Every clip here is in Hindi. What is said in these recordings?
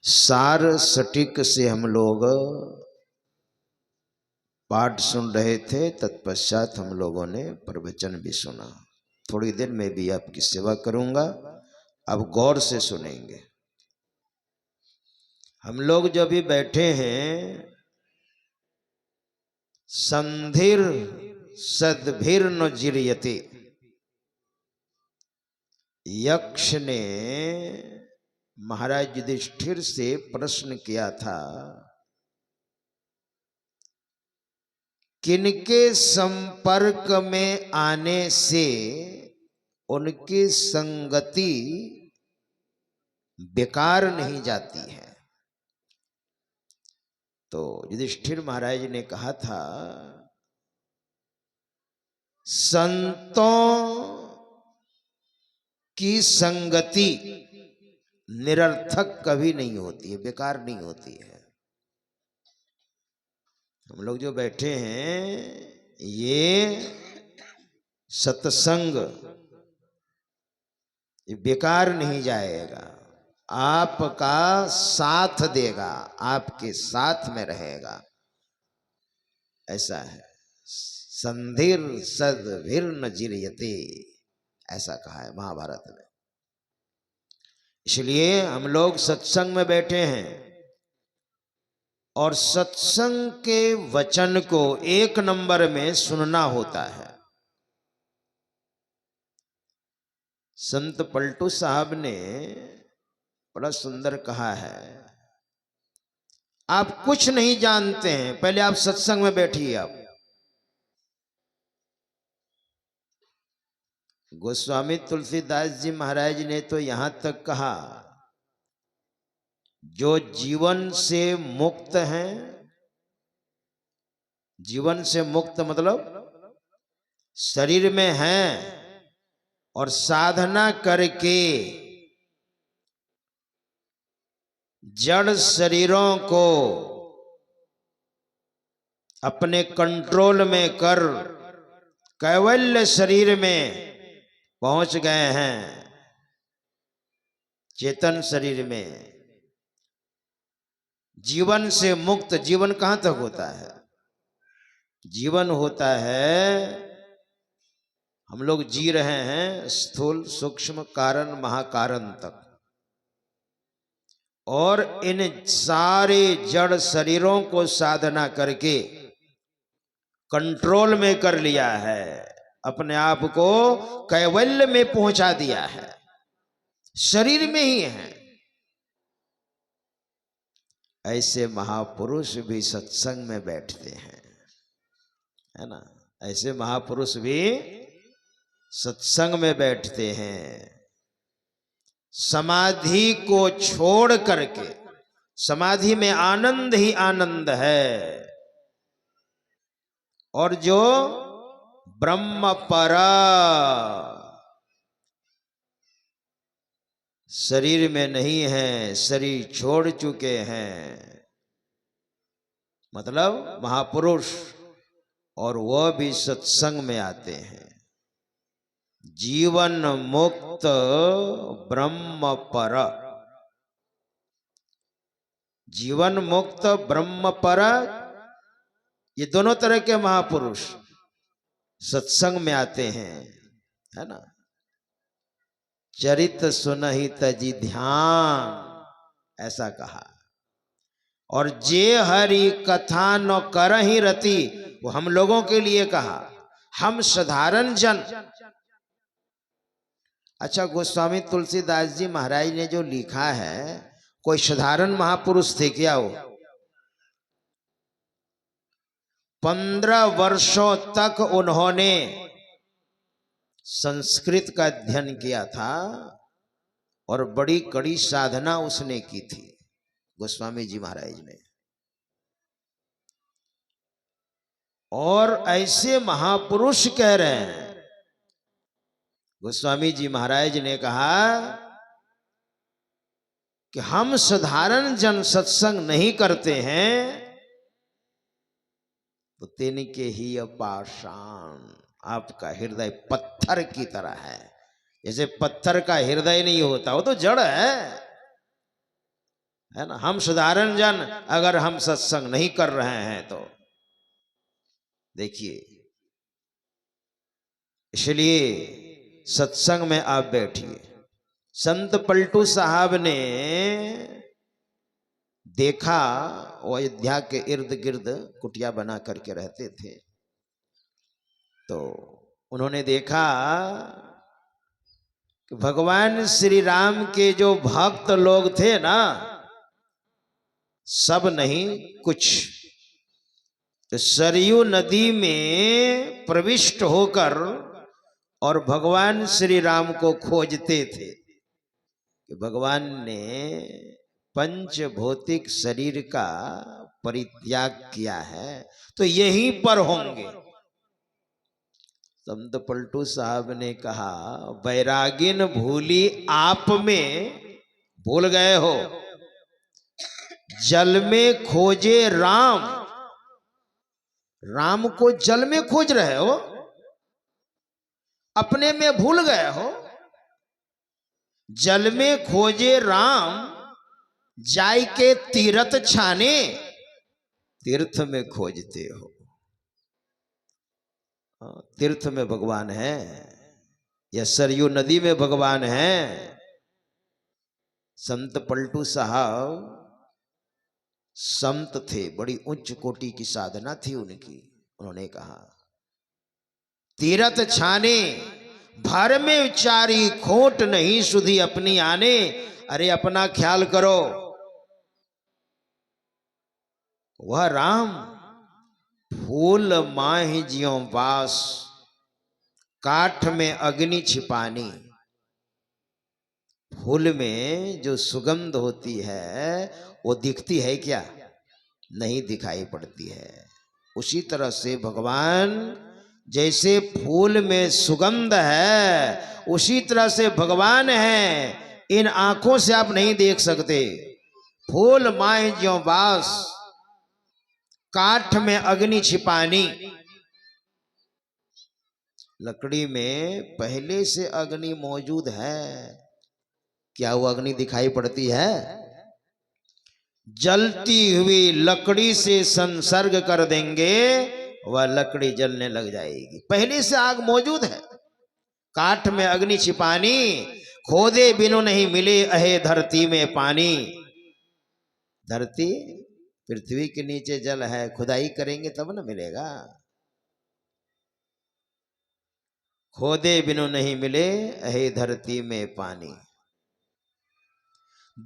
सार सटीक से हम लोग पाठ सुन रहे थे। तत्पश्चात हम लोगों ने प्रवचन भी सुना। थोड़ी देर में भी आपकी सेवा करूंगा, अब गौर से सुनेंगे। हम लोग जो भी बैठे हैं, संधिर सद्भिर न जिरयते, यक्ष ने महाराज युधिष्ठिर से प्रश्न किया था, किनके संपर्क में आने से उनकी संगति बेकार नहीं जाती है। तो युधिष्ठिर महाराज ने कहा था, संतों की संगति निरर्थक कभी नहीं होती है, बेकार नहीं होती है। हम लोग जो बैठे हैं, ये सत्संग ये बेकार नहीं जाएगा, आपका साथ देगा, आपके साथ में रहेगा। ऐसा है, संधिर सद्भिर न जिरयते, ऐसा कहा है महाभारत में। इसलिए हम लोग सत्संग में बैठे हैं और सत्संग के वचन को एक नंबर में सुनना होता है। संत पलटू साहब ने बड़ा सुंदर कहा है, आप कुछ नहीं जानते हैं, पहले आप सत्संग में बैठिए। आप गोस्वामी तुलसीदास जी महाराज ने तो यहां तक कहा, जो जीवन से मुक्त हैं, जीवन से मुक्त मतलब शरीर में हैं और साधना करके जड़ शरीरों को अपने कंट्रोल में कर कैवल्य शरीर में पहुंच गए हैं, चेतन शरीर में। जीवन से मुक्त, जीवन कहां तक होता है? जीवन होता है, हम लोग जी रहे हैं स्थूल सूक्ष्म कारण महाकारण तक, और इन सारे जड़ शरीरों को साधना करके कंट्रोल में कर लिया है, अपने आप को कैवल्य में पहुंचा दिया है, शरीर में ही है। ऐसे महापुरुष भी सत्संग में बैठते हैं, है ना? ऐसे महापुरुष भी सत्संग में बैठते हैं। समाधि को छोड़ करके, समाधि में आनंद ही आनंद है, और जो ब्रह्मपरा शरीर में नहीं है, शरीर छोड़ चुके हैं, मतलब महापुरुष, और वह भी सत्संग में आते हैं। जीवन मुक्त ब्रह्मपर, जीवन मुक्त ब्रह्मपर, ये दोनों तरह के महापुरुष सत्संग में आते हैं, है ना? चरित सुनहि तजी ध्यान, ऐसा कहा। और जे हरि कथा न करहि रति, वो हम लोगों के लिए कहा, हम साधारण जन। अच्छा, गोस्वामी तुलसीदास जी महाराज ने जो लिखा है, कोई साधारण महापुरुष थे क्या? वो 15 वर्षों तक उन्होंने संस्कृत का अध्ययन किया था और बड़ी कड़ी साधना उसने की थी, गोस्वामी जी महाराज ने। और ऐसे महापुरुष कह रहे हैं, गोस्वामी जी महाराज ने कहा कि हम साधारण जन सत्संग नहीं करते हैं, तो तिनके ही पाषाण, आपका हृदय पत्थर की तरह है, जैसे पत्थर का हृदय नहीं होता, वो तो जड़ है ना। हम साधारण जन अगर हम सत्संग नहीं कर रहे हैं तो देखिए, इसलिए सत्संग में आप बैठिए। संत पलटू साहब ने देखा, वो अयोध्या के इर्द गिर्द कुटिया बना करके रहते थे, तो उन्होंने देखा कि भगवान श्री राम के जो भक्त लोग थे ना, सब नहीं कुछ, तो सरयू नदी में प्रविष्ट होकर और भगवान श्री राम को खोजते थे कि भगवान ने पंच भौतिक शरीर का परित्याग किया है तो यहीं पर होंगे। संत पलटू साहब ने कहा, बैरागिन भूली आप में, भूल गए हो, जल में खोजे राम, राम को जल में खोज रहे हो, अपने में भूल गए हो। जल में खोजे राम, जाय के तीरथ छाने, तीर्थ में खोजते हो। तीर्थ में भगवान है या सरयू नदी में भगवान है। संत पलटू साहब संत थे, बड़ी उच्च कोटि की साधना थी उनकी। उन्होंने कहा, तीरथ छाने भर में विचारी, खोट नहीं सुधी अपनी आने। अरे अपना ख्याल करो, वह राम फूल माहि ज्यों वास, काठ में अग्नि छिपानी। फूल में जो सुगंध होती है वो दिखती है क्या? नहीं दिखाई पड़ती है। उसी तरह से भगवान जैसे फूल में सुगंध है, उसी तरह से भगवान है। इन आंखों से आप नहीं देख सकते। फूल माय ज्यों बास, काठ में अग्नि छिपानी। लकड़ी में पहले से अग्नि मौजूद है, क्या वो अग्नि दिखाई पड़ती है? जलती हुई लकड़ी से संसर्ग कर देंगे, वह लकड़ी जलने लग जाएगी। पहले से आग मौजूद है। काठ में अग्नि छिपानी, खोदे बिनु नहीं मिले अहे धरती में पानी। धरती, पृथ्वी के नीचे जल है, खुदाई करेंगे तब न मिलेगा। खोदे बिनु नहीं मिले अहे धरती में पानी।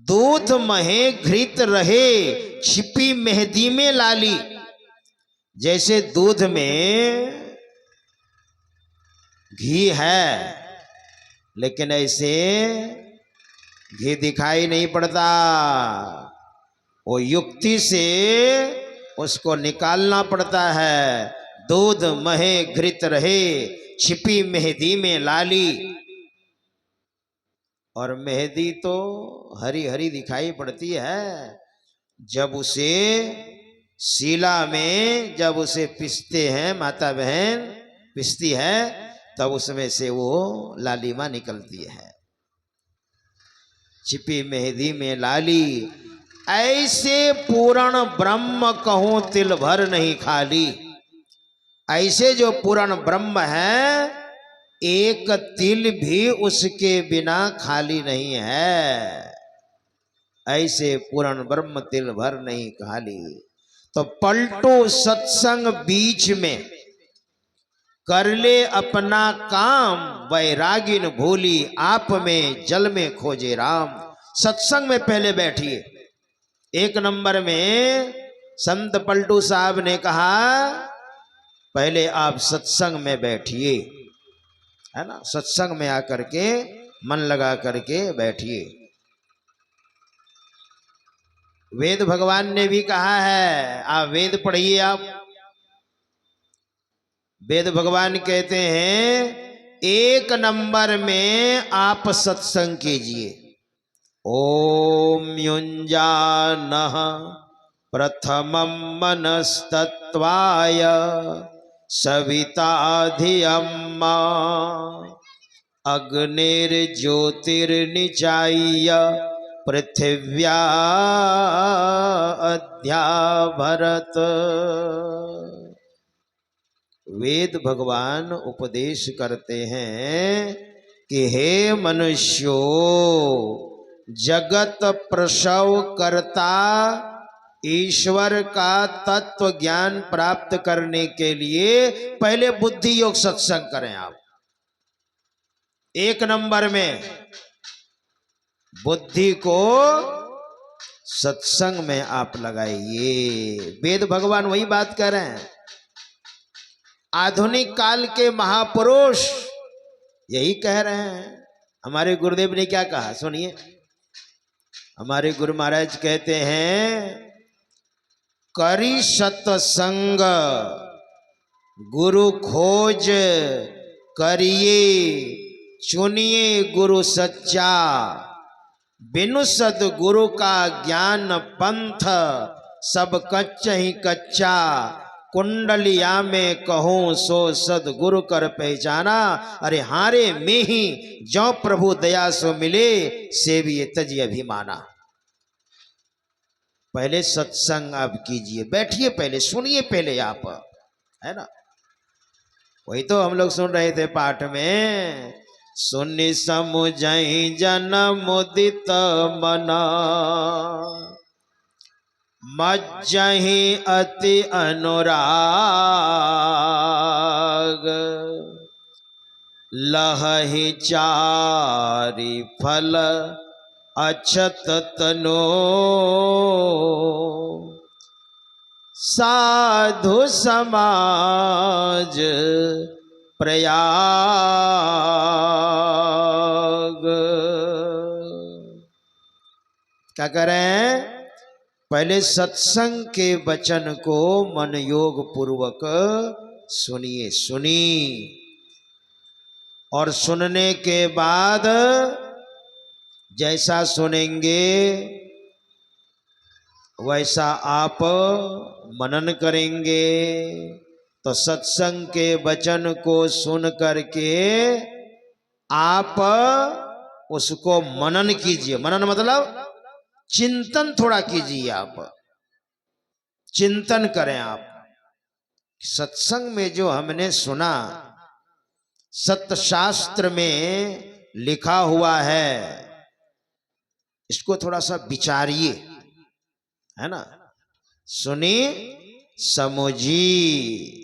दूध महे घृत रहे, छिपी मेहंदी में लाली। जैसे दूध में घी है, लेकिन ऐसे घी दिखाई नहीं पड़ता। वो युक्ति से उसको निकालना पड़ता है। दूध महे घृत रहे, छिपी मेहंदी में लाली। और मेहंदी तो हरी हरी दिखाई पड़ती है। जब उसे शीला में जब उसे पिसते हैं, माता बहन पिसती है, तब उसमें से वो लालिमा निकलती है। छिपी मेहंदी में लाली, ऐसे पूर्ण ब्रह्म कहूं तिल भर नहीं खाली। ऐसे जो पूर्ण ब्रह्म है, एक तिल भी उसके बिना खाली नहीं है। ऐसे पूर्ण ब्रह्म तिल भर नहीं खाली। तो पलटू सत्संग बीच में कर ले अपना काम, वैरागिन भूली आप में जल में खोजे राम। सत्संग में पहले बैठिए। एक नंबर में संत पलटू साहब ने कहा, पहले आप सत्संग में बैठिए, है ना। सत्संग में आकर के मन लगा करके बैठिए। वेद भगवान ने भी कहा है, आप वेद पढ़िए। आप वेद भगवान कहते हैं, एक नंबर में आप सत्संग कीजिए। ओम युंजानः प्रथमं मनस्तत्वाय सविता धियम्मा अग्निर ज्योतिर्निचाय्य पृथिव्या अध्याभरत। वेद भगवान उपदेश करते हैं कि हे मनुष्यों, जगत प्रसव करता ईश्वर का तत्व ज्ञान प्राप्त करने के लिए पहले बुद्धि योग सत्संग करें। आप एक नंबर में बुद्धि को सत्संग में आप लगाइए। वेद भगवान वही बात कह रहे हैं। आधुनिक काल के महापुरुष यही कह रहे हैं। हमारे गुरुदेव ने क्या कहा सुनिए। हमारे गुरु महाराज कहते हैं, करी सत्संग गुरु खोज करिए, चुनिए गुरु सच्चा, बिनु सद्गुरु का ज्ञान पंथ सब कच्च ही कच्चा, कुंडलिया में कहूं सो सद्गुरु कर पहचाना, अरे हारे में ही जो प्रभु दया सो मिले, सेविये तज अभिमाना। पहले सत्संग आप कीजिए, बैठिए, पहले सुनिए, पहले आप, है ना। वही तो हम लोग सुन रहे थे पाठ में, सुनि समुझहि जन मुदित मना, मज्जहि अति अनुराग, लहहि चारि फल अक्षत तनो, साधु समाज प्रयाग। क्या करें? पहले सत्संग के वचन को मन योग पूर्वक सुनिए, सुनी, और सुनने के बाद जैसा सुनेंगे वैसा आप मनन करेंगे। तो सत्संग के वचन को सुन करके आप उसको मनन कीजिए। मनन मतलब चिंतन थोड़ा कीजिए, आप चिंतन करें। आप सत्संग में जो हमने सुना, सत्यशास्त्र में लिखा हुआ है, इसको थोड़ा सा विचारिए, है ना। सुनी समझी।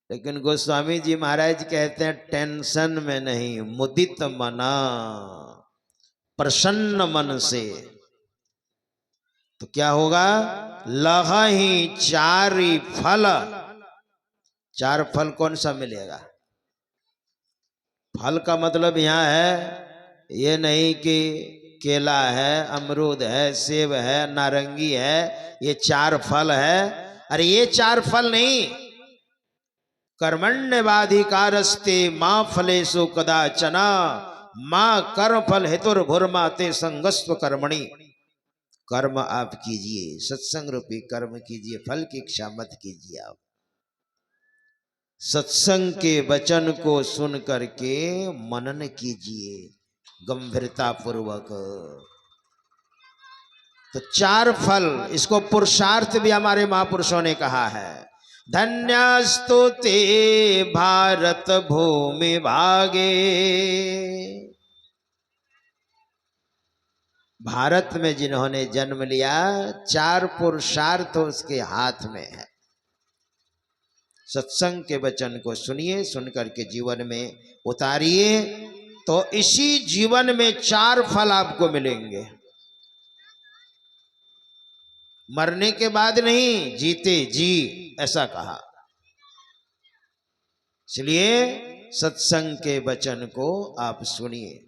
लेकिन गोस्वामी जी महाराज कहते हैं, टेंशन में नहीं, मुदित मना, प्रसन्न मन से। तो क्या होगा? लहहि चारि फल। चार फल कौन सा मिलेगा? फल का मतलब यहां है ये नहीं कि केला है, अमरूद है, सेब है, नारंगी है, ये चार फल है। अरे ये चार फल नहीं, कर्मण्यवाधिकारस्ते मां फलेषु कदाचन, मां कर्म फल हेतुर्भुर्माते संगस्व कर्मणि। कर्म आप कीजिए, सत्संग रूपी कर्म कीजिए, फल की इच्छा मत कीजिए। आप सत्संग के वचन को सुन करके मनन कीजिए गंभीरता पूर्वक। तो चार फल, इसको पुरुषार्थ भी हमारे महापुरुषों ने कहा है। धन्यस्तु ते भारत भूमि भागे। भारत में जिन्होंने जन्म लिया, चार पुरुषार्थ उसके हाथ में है। सत्संग के वचन को सुनिए, सुनकर के जीवन में उतारिए, तो इसी जीवन में चार फल आपको मिलेंगे। मरने के बाद नहीं, जीते जी, ऐसा कहा। इसलिए सत्संग के वचन को आप सुनिए।